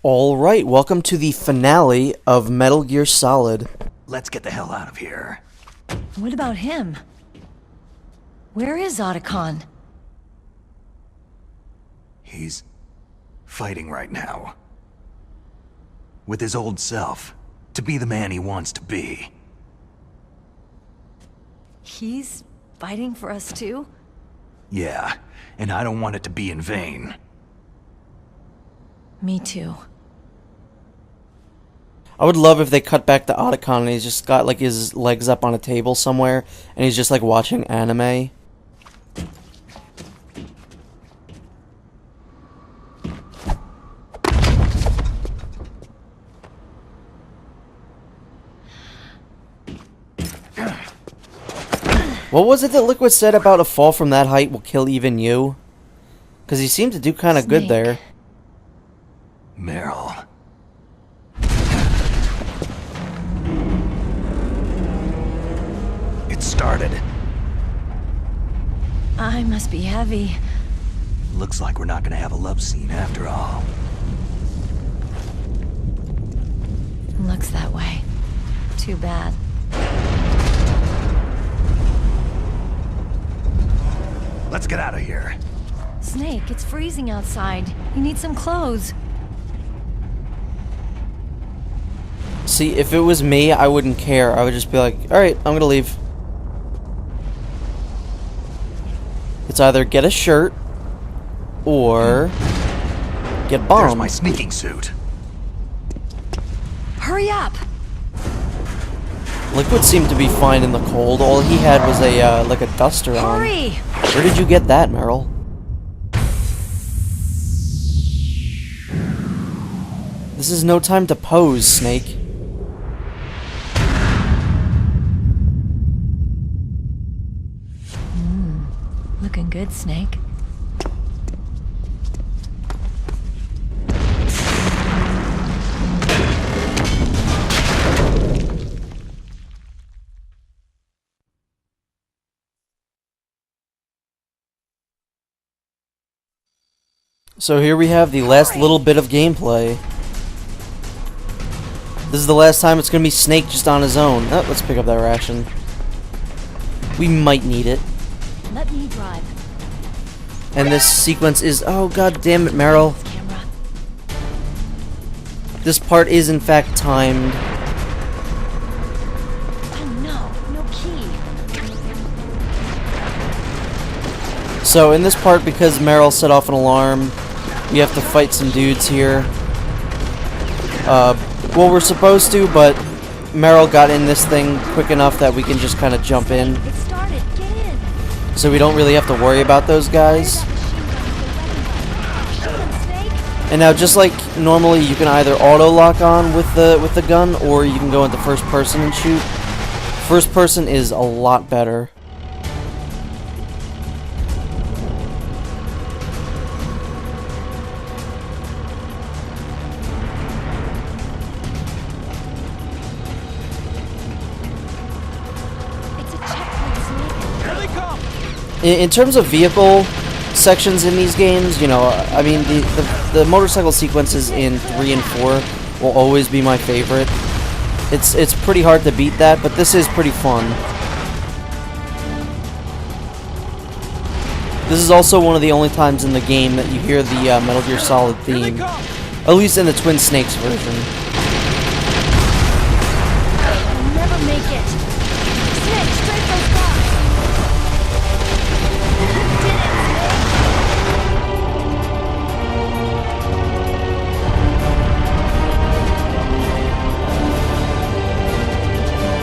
Alright, welcome to the finale of Metal Gear Solid. Let's get the hell out of here. What about him? Where is Otacon? He's fighting right now. With his old self. To be the man he wants to be. He's fighting for us too? Yeah, and I don't want it to be in vain. Me too. I would love if they cut back to Otacon and he's just got like his legs up on a table somewhere and he's just like watching anime. What was it that Liquid said about a fall from that height will kill even you? Because he seemed to do kind of good there. Merryl. It started. I must be heavy. Looks like we're not gonna have a love scene after all. Looks that way. Too bad. Let's get out of here. Snake, it's freezing outside. You need some clothes. See, if it was me, I wouldn't care. I would just be like, alright, I'm gonna leave. It's either get a shirt, or get bombed. There's my sneaking suit. Hurry up! Liquid seemed to be fine in the cold. All he had was a, like a duster on. Hurry! Where did you get that, Merrill? This is no time to pose, Snake. Looking good, Snake. So here we have the last little bit of gameplay. This is the last time it's gonna be Snake just on his own. Oh, let's pick up that ration. We might need it. Let me drive. And this sequence is... Oh, god damn it, Merrill. Camera. This part is, in fact, timed. Oh no, no key. So, in this part, because Merrill set off an alarm, we have to fight some dudes here. Well, we're supposed to, but Merrill got in this thing quick enough that we can just kind of jump in. It started. Get in. So we don't really have to worry about those guys. And now, just like normally, you can either auto-lock on with the gun, or you can go into first person and shoot. First person is a lot better. In terms of vehicle sections in these games, you know, I mean, the motorcycle sequences in 3 and 4 will always be my favorite. It's pretty hard to beat that, but this is pretty fun. This is also one of the only times in the game that you hear the Metal Gear Solid theme. At least in the Twin Snakes version. I'll never make it. Snake, straight those guys.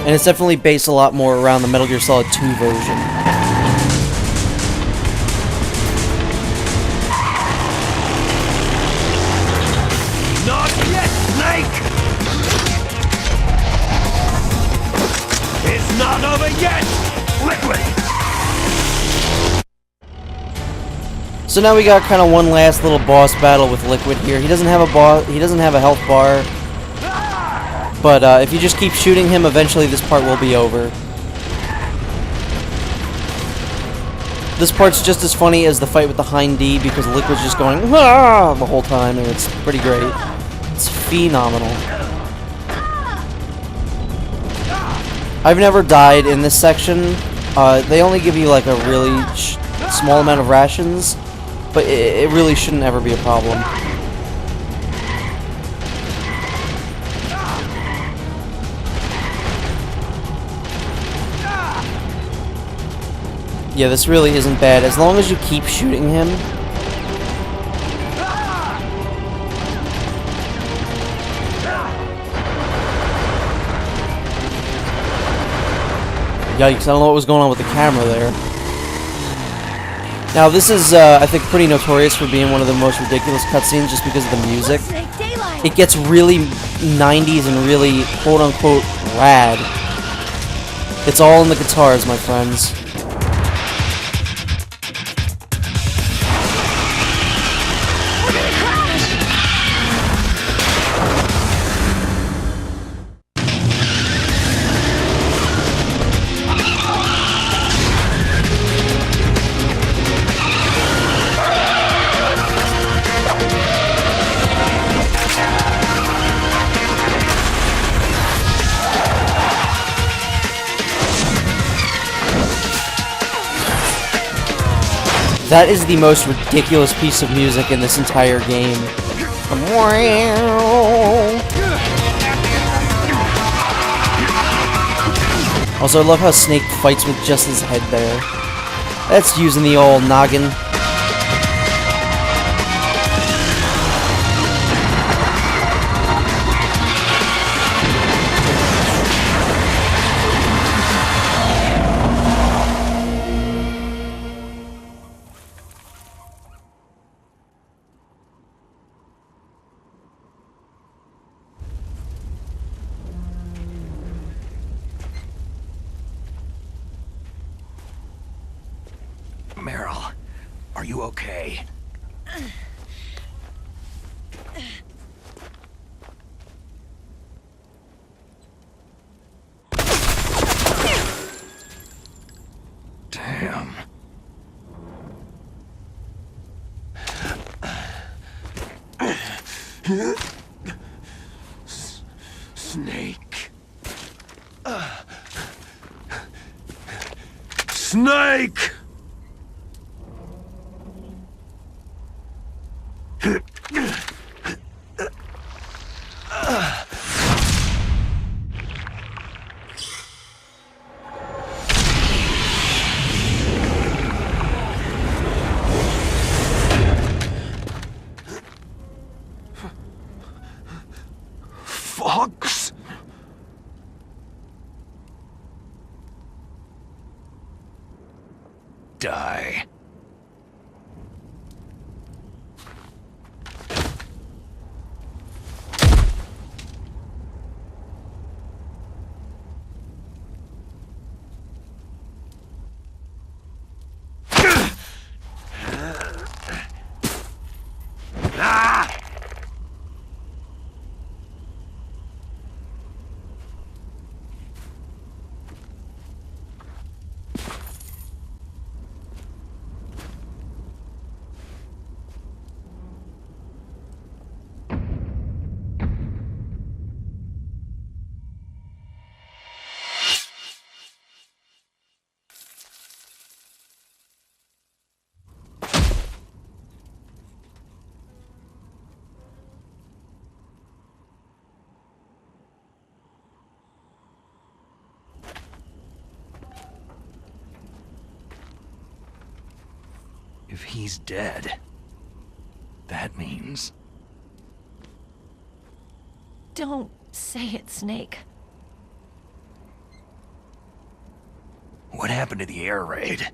And it's definitely based a lot more around the Metal Gear Solid 2 version. Not yet, Snake! It's not over yet! Liquid! So now we got kind of one last little boss battle with Liquid here. He doesn't have a health bar. But if you just keep shooting him, eventually this part will be over. This part's just as funny as the fight with the Hind D because Liquid's just going "Wah!" the whole time, and it's pretty great. It's phenomenal. I've never died in this section. They only give you like a really small amount of rations, but it really shouldn't ever be a problem. Yeah, this really isn't bad, as long as you keep shooting him. Yikes, I don't know what was going on with the camera there. Now, this is, I think, pretty notorious for being one of the most ridiculous cutscenes just because of the music. It gets really 90s and really, quote-unquote, rad. It's all in the guitars, my friends. That is the most ridiculous piece of music in this entire game. Also, I love how Snake fights with just his head there. That's using the old noggin. Merrill, are you okay? Damn. Snake. Snake! Fox? Die. If he's dead, that means... Don't say it, Snake. What happened to the air raid?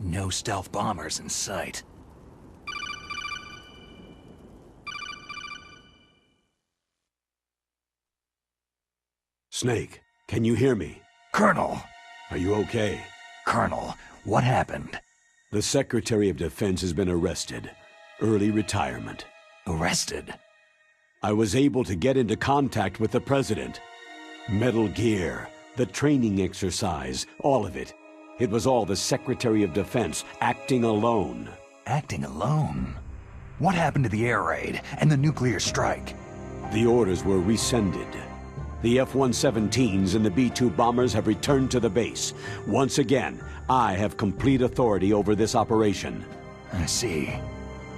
No stealth bombers in sight. Snake, can you hear me? Colonel! Are you okay? Colonel, what happened? The Secretary of Defense has been arrested. Early retirement. Arrested? I was able to get into contact with the President. Metal Gear, the training exercise, all of it. It was all the Secretary of Defense acting alone. Acting alone? What happened to the air raid and the nuclear strike? The orders were rescinded. The F-117s and the B-2 bombers have returned to the base. Once again, I have complete authority over this operation. I see.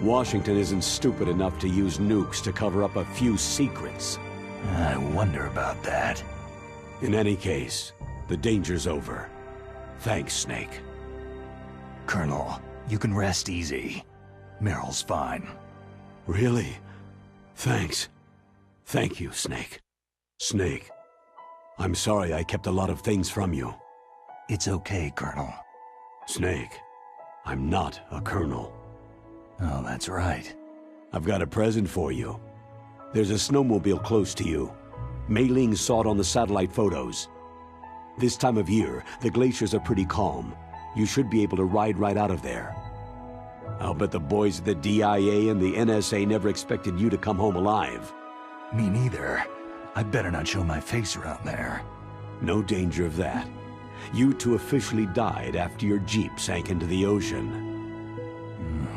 Washington isn't stupid enough to use nukes to cover up a few secrets. I wonder about that. In any case, the danger's over. Thanks, Snake. Colonel, you can rest easy. Merrill's fine. Really? Thanks. Thank you, Snake. Snake, I'm sorry I kept a lot of things from you. It's okay, Colonel. Snake, I'm not a colonel. Oh, that's right. I've got a present for you. There's a snowmobile close to you. Mei Ling saw it on the satellite photos. This time of year, the glaciers are pretty calm. You should be able to ride right out of there. I'll bet the boys at the DIA and the NSA never expected you to come home alive. Me neither. I better not show my face around there. No danger of that. You two officially died after your Jeep sank into the ocean.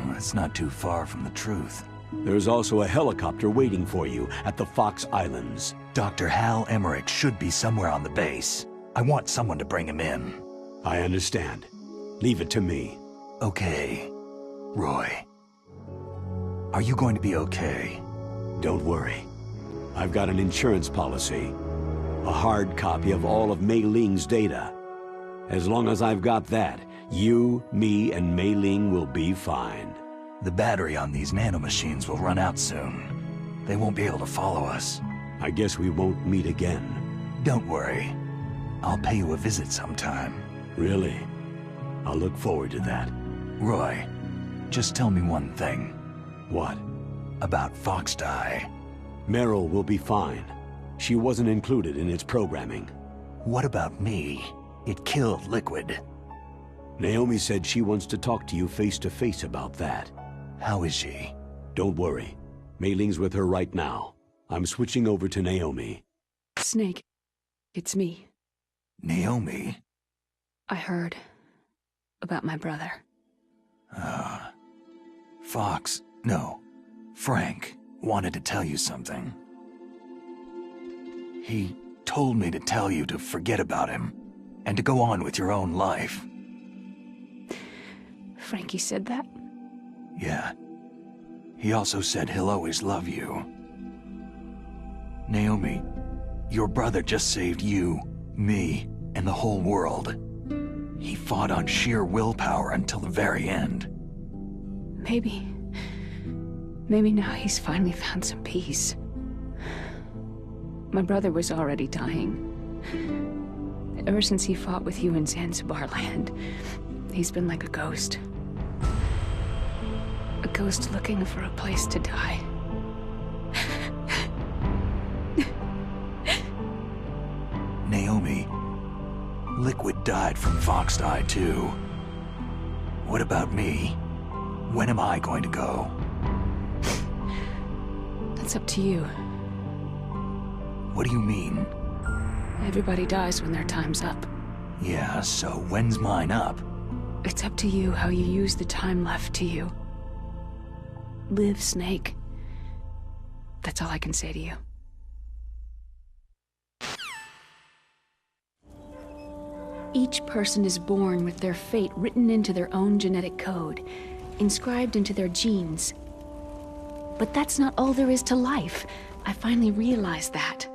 That's not too far from the truth. There's also a helicopter waiting for you at the Fox Islands. Dr. Hal Emmerich should be somewhere on the base. I want someone to bring him in. I understand. Leave it to me. Okay. Roy. Are you going to be okay? Don't worry. I've got an insurance policy. A hard copy of all of Mei Ling's data. As long as I've got that, you, me, and Mei Ling will be fine. The battery on these nanomachines will run out soon. They won't be able to follow us. I guess we won't meet again. Don't worry. I'll pay you a visit sometime. Really? I'll look forward to that. Roy, just tell me one thing. What? About FoxDie. Merryl will be fine. She wasn't included in its programming. What about me? It killed Liquid. Naomi said she wants to talk to you face to face about that. How is she? Don't worry. Mei Ling's with her right now. I'm switching over to Naomi. Snake, it's me. Naomi? I heard about my brother. Frank wanted to tell you something. He told me to tell you to forget about him and to go on with your own life. Frankie said that? Yeah. He also said he'll always love you. Naomi, your brother just saved you, me, and the whole world. He fought on sheer willpower until the very end. Maybe now he's finally found some peace. My brother was already dying. Ever since he fought with you in Zanzibar land, he's been like a ghost. A ghost looking for a place to die. Naomi, Liquid died from FoxDie too. What about me? When am I going to go? That's up to you. What do you mean? Everybody dies when their time's up. Yeah, so when's mine up? It's up to you how you use the time left to you. Live, Snake. That's all I can say to you. Each person is born with their fate written into their own genetic code, inscribed into their genes. But that's not all there is to life. I finally realized that.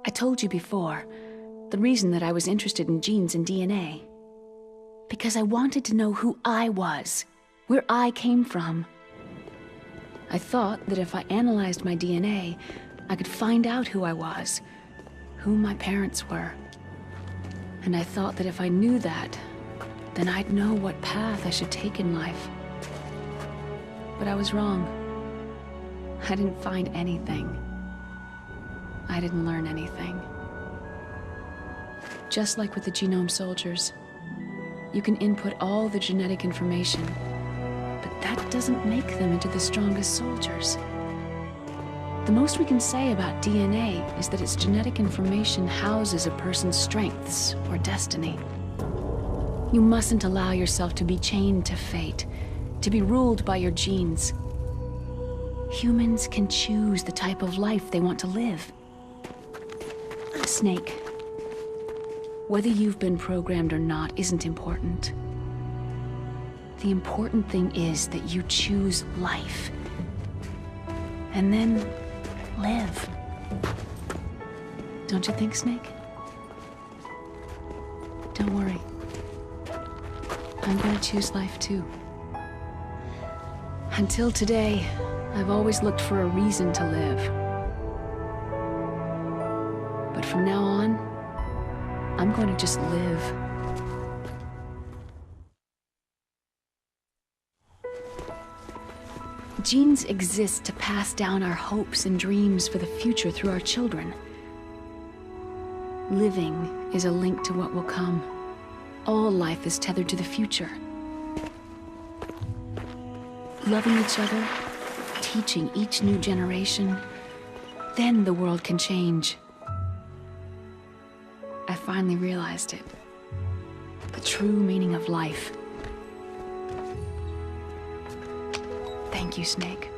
I told you before, the reason that I was interested in genes and DNA. Because I wanted to know who I was, where I came from. I thought that if I analyzed my DNA, I could find out who I was, who my parents were. And I thought that if I knew that, then I'd know what path I should take in life. But I was wrong. I didn't find anything. I didn't learn anything. Just like with the genome soldiers, you can input all the genetic information, but that doesn't make them into the strongest soldiers. The most we can say about DNA is that its genetic information houses a person's strengths or destiny. You mustn't allow yourself to be chained to fate, to be ruled by your genes. Humans can choose the type of life they want to live. Snake, whether you've been programmed or not isn't important. The important thing is that you choose life. And then live. Don't you think, Snake? Don't worry. I'm gonna choose life too. Until today, I've always looked for a reason to live. But from now on, I'm going to just live. Genes exist to pass down our hopes and dreams for the future through our children. Living is a link to what will come. All life is tethered to the future. Loving each other, teaching each new generation, then the world can change. I finally realized it. The true meaning of life. Thank you, Snake.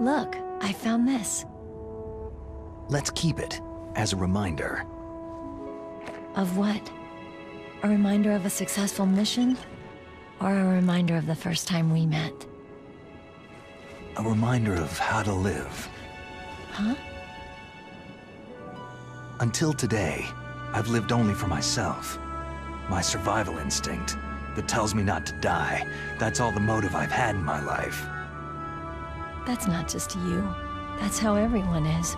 Look, I found this. Let's keep it as a reminder. Of what? A reminder of a successful mission? Or a reminder of the first time we met? A reminder of how to live. Huh? Until today, I've lived only for myself. My survival instinct that tells me not to die. That's all the motive I've had in my life. That's not just you. That's how everyone is.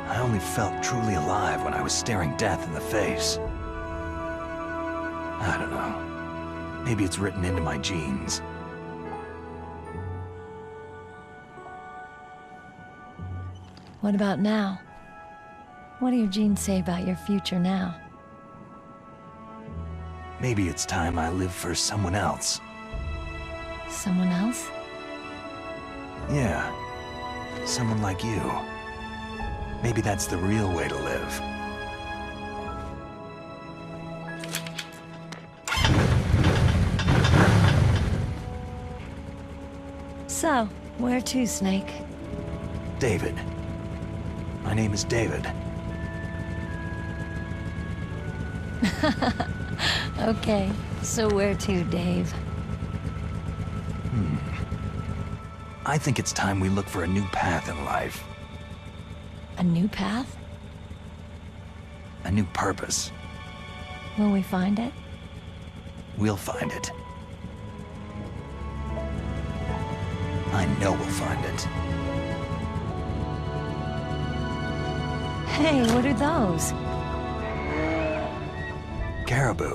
I only felt truly alive when I was staring death in the face. I don't know. Maybe it's written into my genes. What about now? What do your genes say about your future now? Maybe it's time I live for someone else. Someone else? Yeah. Someone like you. Maybe that's the real way to live. So, where to, Snake? David. My name is David. Okay, so where to, Dave? I think it's time we look for a new path in life. A new path? A new purpose. Will we find it? We'll find it. I know we'll find it. Hey, what are those? Caribou.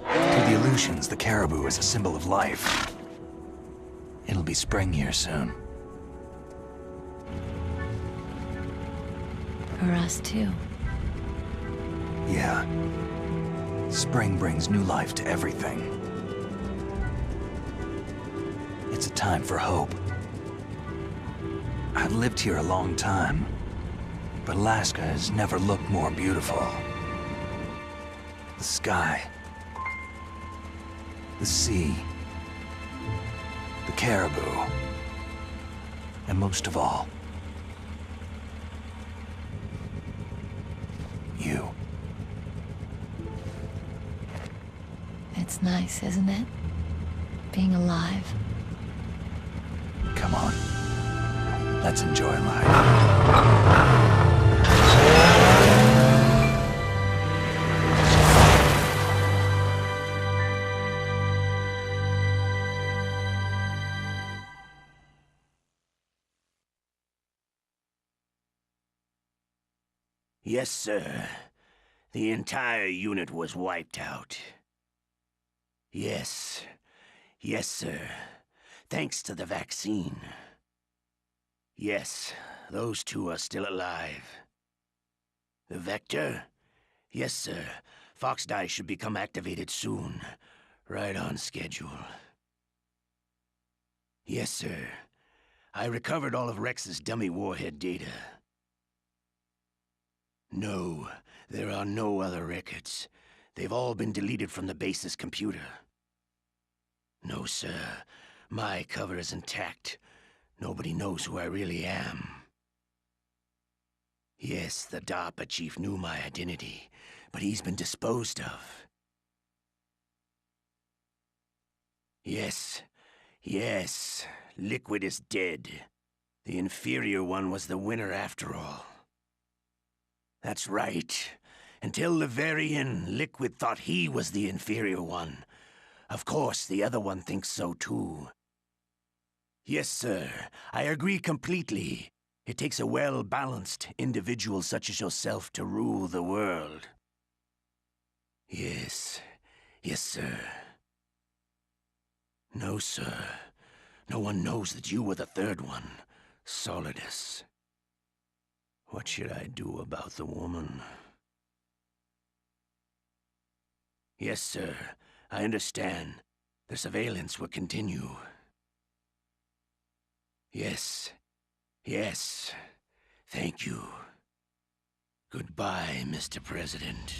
To the Aleutians, the caribou is a symbol of life. It'll be spring here soon. For us, too. Yeah. Spring brings new life to everything. It's a time for hope. I've lived here a long time, but Alaska has never looked more beautiful. The sky, the sea, the caribou, and most of all, you. It's nice, isn't it? Being alive. Come on. Let's enjoy life. Yes, sir. The entire unit was wiped out. Yes. Yes, sir. Thanks to the vaccine. Yes, those two are still alive. The Vector? Yes, sir. FoxDie should become activated soon. Right on schedule. Yes, sir. I recovered all of Rex's dummy warhead data. No, there are no other records. They've all been deleted from the base's computer. No, sir. My cover is intact. Nobody knows who I really am. Yes, the DARPA chief knew my identity, but he's been disposed of. Yes, Liquid is dead. The inferior one was the winner after all. That's right. Until the very end, Liquid thought he was the inferior one. Of course, the other one thinks so too. Yes, sir, I agree completely. It takes a well-balanced individual such as yourself to rule the world. Yes, sir. No, sir. No one knows that you were the third one, Solidus. What should I do about the woman? Yes, sir. I understand. The surveillance will continue. Yes. Thank you. Goodbye, Mr. President.